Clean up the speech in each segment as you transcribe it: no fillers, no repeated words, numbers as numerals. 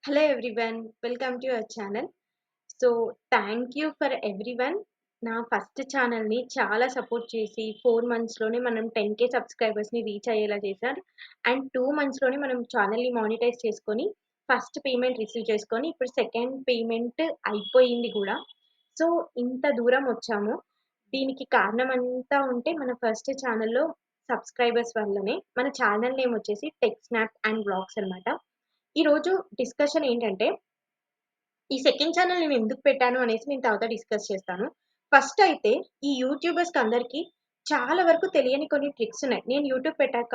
Hello everyone, welcome to our channel. So thank you for everyone. నా first ఛానల్‌ని చాలా support చేసి 4 మంత్స్‌లోనే మనం 10,000 సబ్స్క్రైబర్స్‌ని రీచ్ అయ్యేలా చేశారు. అండ్ 2 మంత్స్‌లోనే మనం ఛానల్‌ని మానిటైజ్ చేసుకొని ఫస్ట్ పేమెంట్ రిసీవ్ చేసుకొని ఇప్పుడు సెకండ్ పేమెంట్ అయిపోయింది గూడా. సో ఇంత దూరం వచ్చాము. దీనికి కారణమంతా ఉంటే మన ఫస్ట్ ఛానల్‌లో సబ్స్క్రైబర్స్ వల్లనే. మన ఛానల్ నేమ్ వచ్చేసి టెక్ స్నాప్ అండ్ వ్లాగ్స్ అన్నమాట. ఈరోజు డిస్కషన్ ఏంటంటే ఈ సెకండ్ ఛానల్ నేను ఎందుకు పెట్టాను అనేసి నేను తర్వాత డిస్కస్ చేస్తాను. ఫస్ట్ అయితే ఈ యూట్యూబర్స్‌కి అందరికి చాలా వరకు తెలియని కొన్ని ట్రిక్స్ ఉన్నాయి. నేను యూట్యూబ్ పెట్టాక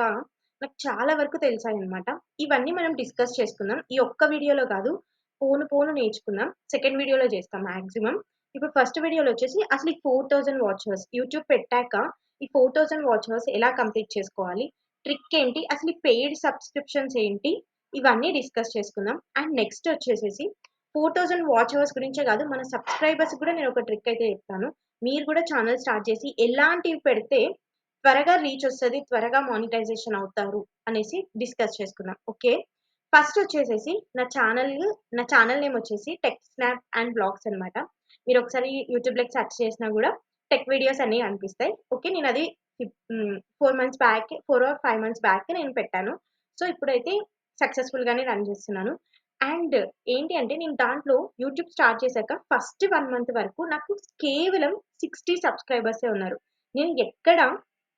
నాకు చాలా వరకు తెలిసాయన్నమాట. ఇవన్నీ మనం డిస్కస్ చేసుకుందాం. ఈ ఒక్క వీడియోలో కాదు, పోను పోను నేర్చుకుందాం. సెకండ్ వీడియోలో చేస్తాం మాక్సిమం. ఇప్పుడు ఫస్ట్ వీడియోలో వచ్చేసి అసలు ఈ 4000 వాచ్ అవర్స్ యూట్యూబ్ పెట్టాక ఈ 4000 వాచ్ అవర్స్ ఎలా కంప్లీట్ చేసుకోవాలి? ట్రిక్ ఏంటి? అసలు ఈ పెయిడ్ సబ్స్క్రిప్షన్స్ ఏంటి? ఇవన్నీ డిస్కస్ చేసుకుందాం. అండ్ నెక్స్ట్ వచ్చేసేసి 4000 వాచ్ అవర్స్ గురించే కాదు, మన సబ్స్క్రైబర్స్ కూడా నేను ఒక ట్రిక్ అయితే చెప్తాను. మీరు కూడా ఛానల్ స్టార్ట్ చేసి ఎలాంటివి పెడితే త్వరగా రీచ్ వస్తది, త్వరగా మానిటైజేషన్ అవుతారు అనేసి డిస్కస్ చేసుకుందాం. ఓకే. ఫస్ట్ వచ్చేసేసి నా ఛానల్ నేమ్ వచ్చేసి టెక్ స్నాప్ అండ్ వ్లాగ్స్ అన్నమాట. మీరు ఒకసారి యూట్యూబ్‌లోకి సెర్చ్ చేసినా కూడా టెక్ వీడియోస్ అన్నీ కనిపిస్తాయి. ఓకే. నేను అది 4 months back 4 or 5 months back నేను పెట్టాను. సో ఇప్పుడైతే సక్సెస్‌ఫుల్ గానే రన్ చేస్తున్నాను. అండ్ ఏంటి అంటే నేను దాంట్లో యూట్యూబ్ స్టార్ట్ చేశాక ఫస్ట్ 1 మంత్ వరకు నాకు కేవలం 60 సబ్స్క్రైబర్సే ఉన్నారు. నేను ఎక్కడ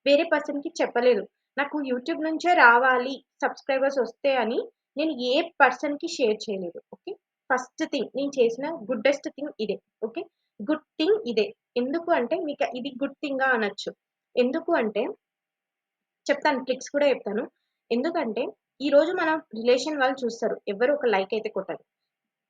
వేరే పర్సన్‌కి చెప్పలేదు. నాకు యూట్యూబ్ నుంచే రావాలి సబ్స్క్రైబర్స్ వస్తే అని నేను ఏ పర్సన్‌కి షేర్ చేయలేదు. ఓకే. ఫస్ట్ థింగ్ నేను చేసిన గుడ్డెస్ట్ థింగ్ ఇదే. ఓకే. గుడ్ థింగ్ ఇదే. ఎందుకు అంటే మీకు ఇది గుడ్ థింగా అనొచ్చు. ఎందుకు అంటే చెప్తాను, ట్రిక్స్ కూడా చెప్తాను. ఎందుకంటే ఈరోజు మనం రిలేషన్ వాళ్ళు చూస్తారు. ఎవ్వరు ఒక లైక్ అయితే కొట్టరు.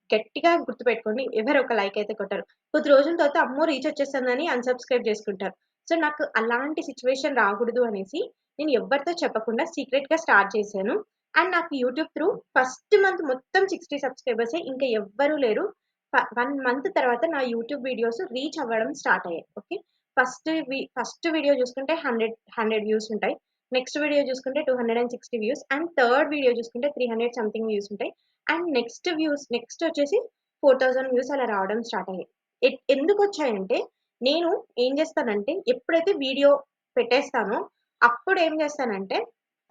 గట్టిగా గుర్తుపెట్టుకోండి. ఎవరు ఒక లైక్ అయితే కొట్టరు. కొద్ది రోజుల తర్వాత అమ్మో! రీచ్ వచ్చేసిందని అన్‌సబ్‌స్క్రైబ్ చేసుకుంటారు. సో, నాకు అలాంటి సిట్యుయేషన్ రాకూడదు అనేసి నేను ఎవ్వరితో చెప్పకుండా సీక్రెట్‌గా స్టార్ట్ చేశాను. అండ్ నాకు యూట్యూబ్ త్రూ ఫస్ట్ మంత్ మొత్తం 60 సబ్స్క్రైబర్సే, ఇంకా ఎవ్వరు లేరు. 1 మంత్ తర్వాత నా యూట్యూబ్ వీడియోస్ రీచ్ అవ్వడం స్టార్ట్ అయ్యాయి. ఓకే. ఫస్ట్ వీడియో చూసుకుంటే 100 వ్యూస్ ఉంటాయి. నెక్స్ట్ వీడియో చూసుకుంటే 260 వ్యూస్ అండ్ థర్డ్ వీడియో చూసుకుంటే 300 సంథింగ్ వ్యూస్ ఉంటాయి. అండ్ నెక్స్ట్ వచ్చేసి 4000 వ్యూస్ అలా రావడం స్టార్ట్ అయ్యాయి. ఎందుకొచ్చాయంటే నేను ఏం చేస్తానంటే ఎప్పుడైతే వీడియో పెట్టేస్తానో అప్పుడు ఏం చేస్తానంటే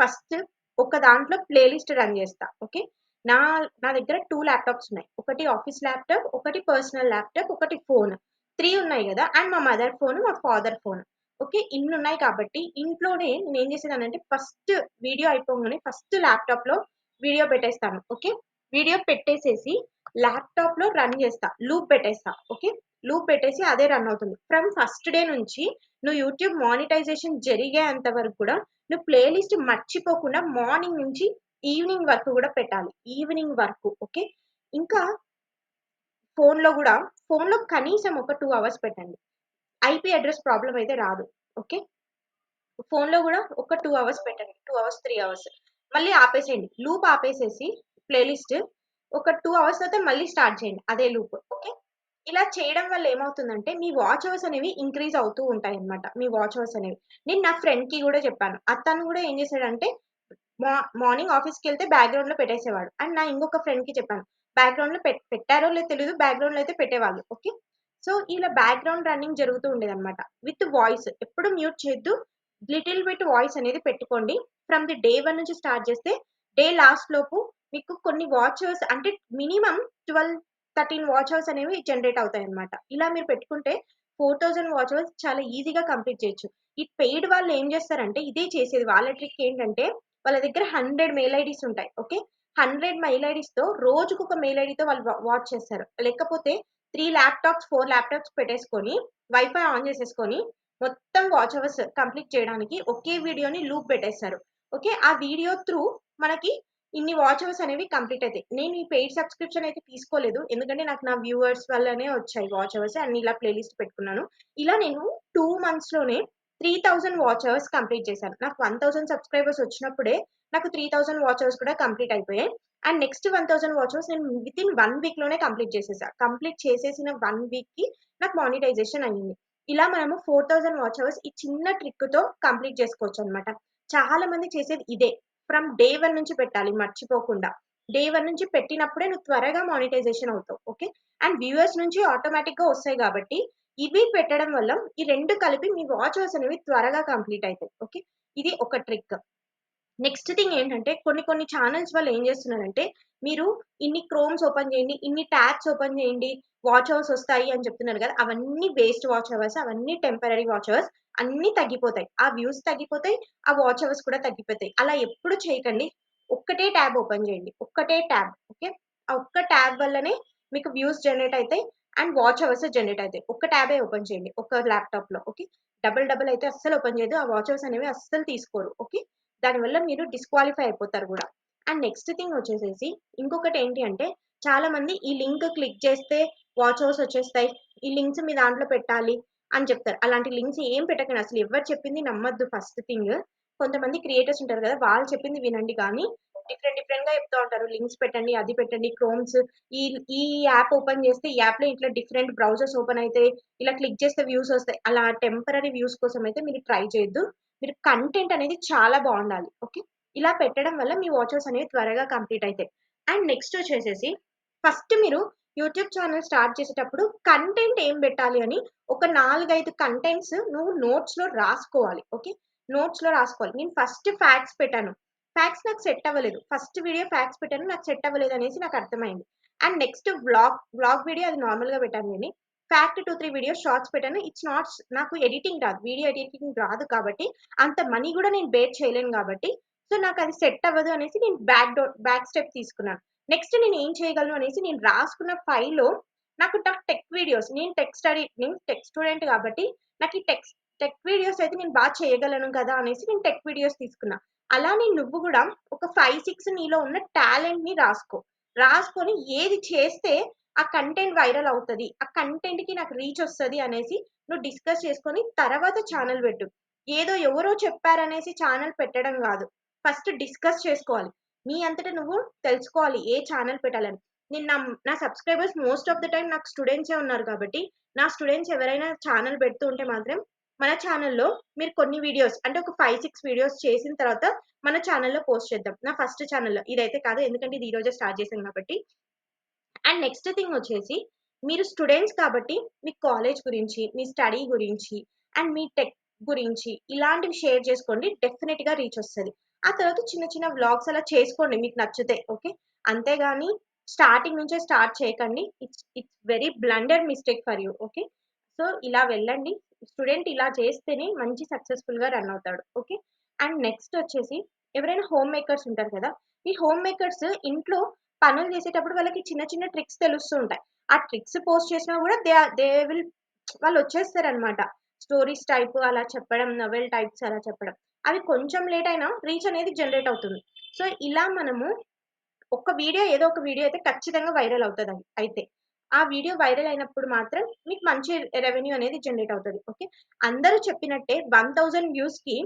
ఫస్ట్ ఒక దాంట్లో ప్లే లిస్ట్ రన్ చేస్తా. ఓకే. నా నా దగ్గర 2 ల్యాప్‌టాప్స్ ఉన్నాయి. ఒకటి ఆఫీస్ ల్యాప్‌టాప్, ఒకటి పర్సనల్ ల్యాప్‌టాప్, ఒకటి ఫోన్. 3 ఉన్నాయి గదా! అండ్ మా మదర్ ఫోన్, మా ఫాదర్ ఫోన్. ఓకే. ఇన్నున్నాయి కాబట్టి ఇంట్లోనే నేనేం చేసేదాన్నంటే ఫస్ట్ వీడియో అయిపోంగానే ఫస్ట్ ల్యాప్‌టాప్‌లో వీడియో పెట్టేస్తాను. ఓకే. వీడియో పెట్టేసేసి ల్యాప్‌టాప్‌లో రన్ చేస్తా. లూప్ పెట్టేస్తా. ఓకే. లూప్ పెట్టేసి అదే రన్ అవుతుంది. ఫ్రమ్ ఫస్ట్ డే నుంచి నువ్వు యూట్యూబ్ మానిటైజేషన్ జరిగేంత వరకు కూడా నువ్వు ప్లే లిస్ట్ మర్చిపోకుండా మార్నింగ్ నుంచి ఈవినింగ్ వరకు కూడా పెట్టాలి. ఈవినింగ్ వరకు. ఓకే. ఇంకా ఫోన్‌లో కనీసం ఒక 2 అవర్స్ పెట్టండి. ఐపీ అడ్రెస్ ప్రాబ్లమ్ అయితే రాదు. ఓకే. ఫోన్‌లో గూడా ఒక 2 అవర్స్ పెట్టండి. 2 అవర్స్, 3 అవర్స్. మళ్ళీ ఆపేసేయండి. లూప్ ఆపేసేసి ప్లేలిస్ట్ ఒక 2 అవర్స్ తర్వాత మళ్ళీ స్టార్ట్ చేయండి. అదే లూప్. ఓకే. ఇలా చేయడం వల్ల ఏమవుతుందంటే మీ వాచ్ అవర్స్ అనేవి ఇంక్రీజ్ అవుతూ ఉంటాయన్నమాట. మీ వాచ్ అవర్స్ అనేవి. నేను నా ఫ్రెండ్‌కి గూడా చెప్పాను. అతను గూడా ఏం చేసాడంటే మార్నింగ్ ఆఫీస్‌కెళ్తే బ్యాక్‌గ్రౌండ్‌లో పెట్టేసేవాడు. అండ్ నా ఇంకొక ఫ్రెండ్‌కి చెప్పాను. బ్యాక్‌గ్రౌండ్‌లో పెట్టారో లేదో తెలీదు. బ్యాక్‌గ్రౌండ్‌లో అయితే పెట్టేవాళ్ళు. ఓకే. సో, ఇలా బ్యాక్‌గ్రౌండ్ రన్నింగ్ జరుగుతూ ఉండేదన్నమాట. With voice. ఎప్పుడు మ్యూట్ చేయొద్దు. లిటిల్ బిట్ వాయిస్ అనేది పెట్టుకోండి. ఫ్రమ్ ది డే 1 నుంచి స్టార్ట్ చేస్తే డే లాస్ట్ లోపు మీకు కొన్ని వాచ్ అవర్స్ అంటే మినిమమ్ 12, 13 వాచ్ అవర్స్ అనేవి జనరేట్ అవుతాయన్నమాట. ఇలా మీరు పెట్టుకుంటే 4000 వాచ్ అవర్స్ చాలా ఈజీగా కంప్లీట్ చేయొచ్చు. ఈ పెయిడ్ వాళ్ళు ఏం చేస్తారంటే ఇదే చేసేది. వాళ్ళ ట్రిక్ ఏంటంటే వాళ్ళ దగ్గర 100 మెయిల్ ఐడీస్ ఉంటాయి. ఓకే. 100 మెయిల్ ఐడీస్‌తో రోజుకొక మెయిల్ ఐడీతో వాళ్ళు వాచ్ చేస్తారు. లేకపోతే 3 ల్యాప్‌టాప్స్, 4 ల్యాప్‌టాప్స్ పెట్టేసుకొని వైఫై ఆన్ చేసేసుకొని మొత్తం వాచ్ అవర్స్ కంప్లీట్ చేయడానికి ఒకే వీడియోని లూప్ పెట్టేస్తారు. ఓకే. ఆ వీడియో త్రూ మనకి ఇన్ని వాచ్ అవర్స్ అనేవి కంప్లీట్ అయితాయి. నేను ఈ పెయిడ్ సబ్స్క్రిప్షన్ అయితే తీసుకోలేదు. ఎందుకంటే నాకు నా వ్యూవర్స్ వల్లనే వచ్చాయి వాచ్ అవర్స్. అండ్ ఇలా ప్లే లిస్ట్ పెట్టుకున్నాను. ఇలా నేను 2 మంత్స్‌లోనే 3000 వాచ్ అవర్స్ కంప్లీట్ చేశాను. నాకు 1000 సబ్స్క్రైబర్స్ వచ్చినప్పుడే నాకు 3000 వాచ్ అవర్స్ కూడా కంప్లీట్ అయిపోయాయి. అండ్ నెక్స్ట్ 1000 వాచ్ అవర్స్ నేను వితిన్ 1 వీక్‌లోనే కంప్లీట్ చేసేసా. కంప్లీట్ చేసేసిన 1 వీక్‌కి నాకు మానిటైజేషన్ అయింది. ఇలా మనము 4000 వాచ్ అవర్స్ ఈ చిన్న ట్రిక్‌తో కంప్లీట్ చేసుకోవచ్చనమాట. చాలా మంది చేసేది ఇదే. ఫ్రమ్ డే 1 నుంచి పెట్టాలి మర్చిపోకుండా. డే 1 నుంచి పెట్టినప్పుడే నువ్వు త్వరగా మానిటైజేషన్ అవుతావు. ఓకే. అండ్ వ్యూవర్స్ నుంచి ఆటోమేటిక్‌గా వస్తాయి కాబట్టి, ఇవి పెట్టడం వల్ల ఈ 2 కలిపి మీ వాచ్ అవర్స్ అనేవి త్వరగా కంప్లీట్ అయితాయి. ఓకే. ఇది ఒక ట్రిక్. నెక్స్ట్ థింగ్ ఏంటంటే కొన్ని ఛానెల్స్ వాళ్ళు ఏం చేస్తున్నారంటే, మీరు ఇన్ని క్రోమ్స్ ఓపెన్ చేయండి, ఇన్ని ట్యాబ్స్ ఓపెన్ చేయండి, వాచ్ అవర్స్ వస్తాయి అని చెప్తున్నారు కదా! అవన్నీ వేస్ట్ వాచ్ అవర్స్. అవన్నీ టెంపరరీ వాచ్ అవర్స్. అన్నీ తగ్గిపోతాయి. ఆ వ్యూస్ తగ్గిపోతాయి. ఆ వాచ్ అవర్స్ కూడా తగ్గిపోతాయి. అలా ఎప్పుడు చేయకండి. ఒక్కటే ట్యాబ్ ఓపెన్ చేయండి. ఒక్కటే ట్యాబ్. ఓకే. ఆ ఒక్క ట్యాబ్ వల్లనే మీకు వ్యూస్ జనరేట్ అయితాయి. అండ్ వాచ్ అవర్స్ జనరేట్ అయితాయి. ఒక్క ట్యాబే ఓపెన్ చేయండి. ఒక ల్యాప్‌టాప్‌లో. ఓకే. డబుల్ అయితే అస్సలు ఓపెన్ చేయొద్దు. ఆ వాచ్ అవర్స్ అనేవి అస్సలు తీసుకోరు. ఓకే. దానివల్ల మీరు డిస్‌క్వాలిఫై అయిపోతారు గూడా. అండ్ నెక్స్ట్ థింగ్ వచ్చేసేసి ఇంకొకటి ఏంటి అంటే చాలా మంది ఈ లింక్ క్లిక్ చేస్తే వాచ్ అవర్స్ వచ్చేస్తాయి. ఈ లింక్స్ మీ దాంట్లో పెట్టాలి అని చెప్తారు. అలాంటి లింక్స్ ఏం పెట్టకండి. అసలు ఎవరు చెప్పింది నమ్మొద్దు ఫస్ట్ థింగ్. కొంతమంది క్రియేటర్స్ ఉంటారు కదా! వాళ్ళు చెప్పింది వినండి కానీ డిఫరెంట్‌గా చెప్తా ఉంటారు. లింక్స్ పెట్టండి, అది పెట్టండి, క్రోమ్స్ ఈ ఈ యాప్ ఓపెన్ చేస్తే ఈ యాప్‌లో ఇట్లా డిఫరెంట్ బ్రౌజర్స్ ఓపెన్ అయితాయి. ఇలా క్లిక్ చేస్తే వ్యూస్ వస్తాయి. అలా టెంపరరీ వ్యూస్ కోసం అయితే మీరు ట్రై చేయొద్దు. మీరు కంటెంట్ అనేది చాలా బావుండాలి. ఓకే. ఇలా పెట్టడం వల్ల మీ వాచెస్ అనేవి త్వరగా కంప్లీట్ అయితాయి. అండ్ నెక్స్ట్ వచ్చేసేసి ఫస్ట్ మీరు యూట్యూబ్ ఛానెల్ స్టార్ట్ చేసేటప్పుడు కంటెంట్ ఏం పెట్టాలి అని ఒక 4, 5 కంటెంట్స్ నువ్వు నోట్స్‌లో రాసుకోవాలి. ఓకే. నోట్స్‌లో రాసుకోవాలి. నేను ఫస్ట్ ఫ్యాక్ట్స్ పెట్టాను. ఫ్యాక్ట్స్ నాకు సెట్ అవ్వలేదు. ఫస్ట్ వీడియో ఫ్యాక్ట్స్ పెట్టాను. నాకు సెట్ అవ్వలేదు అనేసి నాకు అర్థమైంది. అండ్ నెక్స్ట్ వ్లాగ్ వీడియో అది నార్మల్‌గా పెట్టాను నేను. ఫ్యాక్ట్ 2, 3 వీడియోస్ షార్ట్స్ పెట్టాను. ఇట్స్ నాట్ నాకు ఎడిటింగ్ రాదు. వీడియో ఎడిటింగ్ రాదు కాబట్టి అంత మనీ గూడా నేను బేర్ చేయలేను గాబట్టి, సో, నాకది సెట్ అవ్వదు అనేసి నేను బ్యాక్ స్టెప్ తీసుకున్నాను. నెక్స్ట్ నేనేం చేయగలను అనేసి నేను రాసుకున్న ఫైల్‌లో నాకు టెక్ వీడియోస్ నేను టెక్ స్టూడెంట్ గాబట్టి, నాకు ఈ టెక్ వీడియోస్ అయితే నేను చేయగలను కదా! అనేసి నేను టెక్ వీడియోస్ తీసుకున్నా. అలానే నువ్వు గూడా ఒక 5, 6 నీలో ఉన్న టాలెంట్‌ని రాసుకో. రాసుకొని ఏది చేస్తే ఆ కంటెంట్ వైరల్ అవుతది. ఆ కంటెంట్‌కి నాకు రీచ్ ఒస్తది అనేసి నువ్వు డిస్కస్ చేసుకొని తర్వాత ఛానెల్ పెట్టు. ఏదో ఎవరో చెప్పారనేసి ఛానెల్ పెట్టడం గాదు. ఫస్ట్ డిస్కస్ చేసుకోవాలి. నీ అంతట నువ్వు తెలుసుకోవాలి ఏ ఛానెల్ పెట్టాలని. నేను నా subscribers most of the time నాకు స్టూడెంట్సే ఉన్నారు కాబట్టి, నా స్టూడెంట్స్ ఎవరైనా ఛానెల్ పెడుతూ ఉంటే మాత్రం మన ఛానెల్‌లో మీరు కొన్ని వీడియోస్ అంటే ఒక 5, 6 వీడియోస్ చేసిన తర్వాత మన ఛానెల్‌లో పోస్ట్ చేద్దాం. నా ఫస్ట్ ఛానెల్‌లో. ఇదైతే కాదు ఎందుకంటే ఇది ఈ రోజే స్టార్ట్ చేశాను కాబట్టి. అండ్ నెక్స్ట్ థింగ్ వచ్చేసి, మీరు స్టూడెంట్స్ కాబట్టి మీ కాలేజ్ గురించి, మీ స్టడీ గురించి, అండ్ మీ టెక్ గురించి ఇలాంటివి షేర్ చేసుకోండి. డెఫినిట్‌గా రీచ్ ఒస్తది. ఆ తర్వాత చిన్న చిన్న వ్లాగ్స్ అలా చేసుకోండి మీకు నచ్చితే. ఓకే. అంతేగాని స్టార్టింగ్ నుంచే స్టార్ట్ చేయకండి. It's very blunder mistake for you. Okay. So, ఇలా వెళ్ళండి. స్టూడెంట్ ఇలా చేస్తేనే మంచి సక్సెస్‌ఫుల్‌గా రన్ అవుతాడు. ఓకే. అండ్ నెక్స్ట్ వచ్చేసి ఎవరైనా హోమ్ మేకర్స్ ఉంటారు కదా! ఈ హోమ్ మేకర్స్ ఇంట్లో పనులు చేసేటప్పుడు వాళ్ళకి చిన్న చిన్న ట్రిక్స్ తెలుస్తూ ఉంటాయి. ఆ ట్రిక్స్ పోస్ట్ చేసినా గూడా దే విల్ వాళ్ళొచ్చేస్తారనమాట. స్టోరీస్ టైప్ అలా చెప్పడం, నవెల్ టైప్స్ అలా చెప్పడం. అవి కొంచెం లేట్ అయినా రీచ్ అనేది జనరేట్ అవుతుంది. సో, ఇలా మనము ఏదో ఒక వీడియో అయితే ఖచ్చితంగా వైరల్ అవుతదండి అయితే. ఆ వీడియో వైరల్ అయినప్పుడు మాత్రం మీకు మంచి రెవెన్యూ అనేది జనరేట్ అవుతది. ఓకే. అందరూ చెప్పినట్టే 1000 వ్యూస్‌కి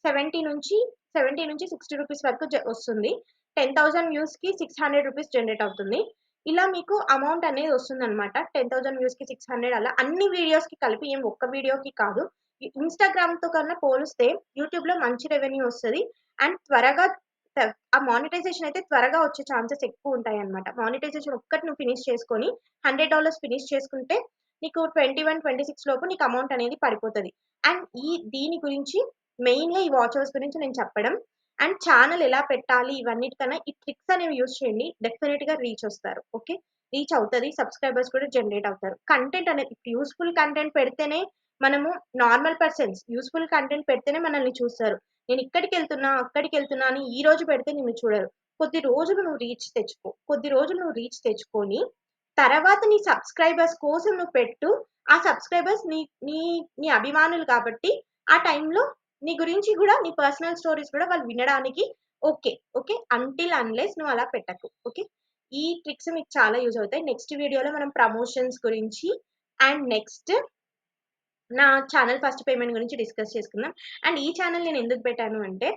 70-60 రూపీస్ వరకు వస్తుంది. 10,000 వ్యూస్‌కి 600 రూపీస్ జనరేట్ అవుతుంది. ఇలా మీకు అమౌంట్ అనేది వస్తుందనమాట. 10,000 వ్యూస్‌కి 600 అలా అన్ని వీడియోస్‌కి కలిపి ఏం ఒక్క వీడియోకి కాదు. ఇన్‌స్టాగ్రామ్‌తో కన్నా పోలిస్తే యూట్యూబ్‌లో మంచి రెవెన్యూ వస్తది. అండ్ త్వరగా త ఆ మానిటైజేషన్ అయితే త్వరగా వచ్చే ఛాన్సెస్ ఎక్కువుంటాయన్నమాట. మానిటైజేషన్ ఒక్కటి నువ్వు ఫినిష్ చేసుకొని $100 ఫినిష్ చేసుకుంటే నీకు 21, 26 లోపు నీకు అమౌంట్ అనేది పడిపోతది. అండ్ దీని గురించి మెయిన్‌గా ఈ వాచ్ అవర్స్ గురించి నేను చెప్పడం. అండ్ ఛానెల్ ఎలా పెట్టాలి ఇవన్నిటికన్నా ఈ ట్రిక్స్ అనేవి యూజ్ చేయండి. డెఫినిట్‌గా రీచ్ వస్తారు. ఓకే. రీచ్ అవుతది. సబ్‌స్క్రైబర్స్ కూడా జనరేట్ అవుతారు. కంటెంట్ అనేది యూజ్‌ఫుల్ కంటెంట్ పెడితేనే మనము నార్మల్ పర్సన్స్ యూజ్‌ఫుల్ కంటెంట్ పెడితేనే మనల్ని చూస్తారు. అక్కడికెళ్తున్నా అని ఈ రోజు పెడితే నిన్ను చూడరు. కొద్ది రోజులు నువ్వు రీచ్ తెచ్చుకొని, తర్వాత నీ సబ్‌స్క్రైబర్స్ కోసం నువ్వు పెట్టు. ఆ సబ్‌స్క్రైబర్స్ నీ నీ నీ అభిమానులు కాబట్టి, ఆ టైంలో నీ గురించి గూడా నీ పర్సనల్ స్టోరీస్ కూడా వాళ్ళు వినడానికి ఓకే. ఓకే. అంటిల్ అన్‌లెస్ నువ్వు అలా పెట్టకు. ఓకే. ఈ ట్రిక్స్ మీకు చాలా యూజ్ అవుతాయి. నెక్స్ట్ వీడియోలో మనం ప్రమోషన్స్ గురించి అండ్ నెక్స్ట్ నా ఛానల్ ఫస్ట్ పేమెంట్ గురించి డిస్కస్ చేసుకుందాం. అండ్ ఈ ఛానల్ నేను ఎందుకు పెట్టాను అంటే,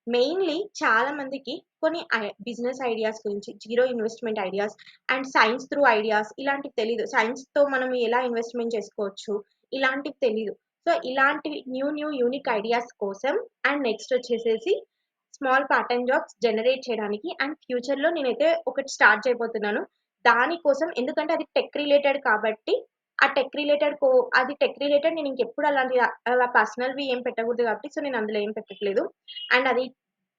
మెయిన్‌లీ చాలా మందికి కొన్ని బిజినెస్ ఐడియాస్ గురించి, zero investment ideas and science through ideas ఇలాంటివి తెలీదు. సైన్స్‌తో మనం ఎలా ఇన్వెస్ట్‌మెంట్ చేసుకోవచ్చు, ఇలాంటివి తెలీదు. సో, ఇలాంటివి న్యూ యూనిక్ ఐడియాస్ కోసం అండ్ నెక్స్ట్ వచ్చేసేసి small part time jobs generate చేయడానికి. అండ్ ఫ్యూచర్‌లో నేనైతే ఒకటి స్టార్ట్ చేయబోతున్నాను. దానికోసం ఎందుకంటే అది టెక్ రిలేటెడ్ కాబట్టి, ఆ టెక్ రిలేటెడ్ అది టెక్ రిలేటెడ్ నేను ఇంకెప్పుడు అలా పర్సనల్‌వి ఏం పెట్టకూడదు కాబట్టి, సో, నేను అందులో ఏం పెట్టట్లేదు. అండ్ అది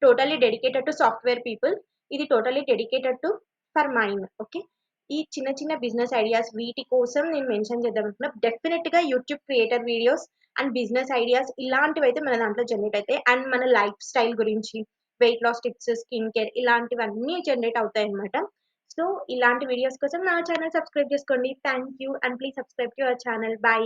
totally dedicated to software people. ఇది totally dedicated to for mind. Okay. ఈ చిన్న చిన్న బిజినెస్ ఐడియాస్ వీటి కోసం నేను మెన్షన్ చేద్దామనుకున్నా. డెఫినిట్‌గా YouTube creator videos and business ideas ఇలాంటివైతే మన దాంట్లో జనరేట్ అయితాయి. అండ్ మన లైఫ్ స్టైల్ గురించి, weight loss tips, skin care ఇలాంటివన్నీ జనరేట్ అవుతాయన్నమాట. సో, ఇలాంటి వీడియోస్ కోసం నా ఛానెల్ సబ్స్క్రైబ్ చేసుకోండి. Thank you and please subscribe to our channel. By.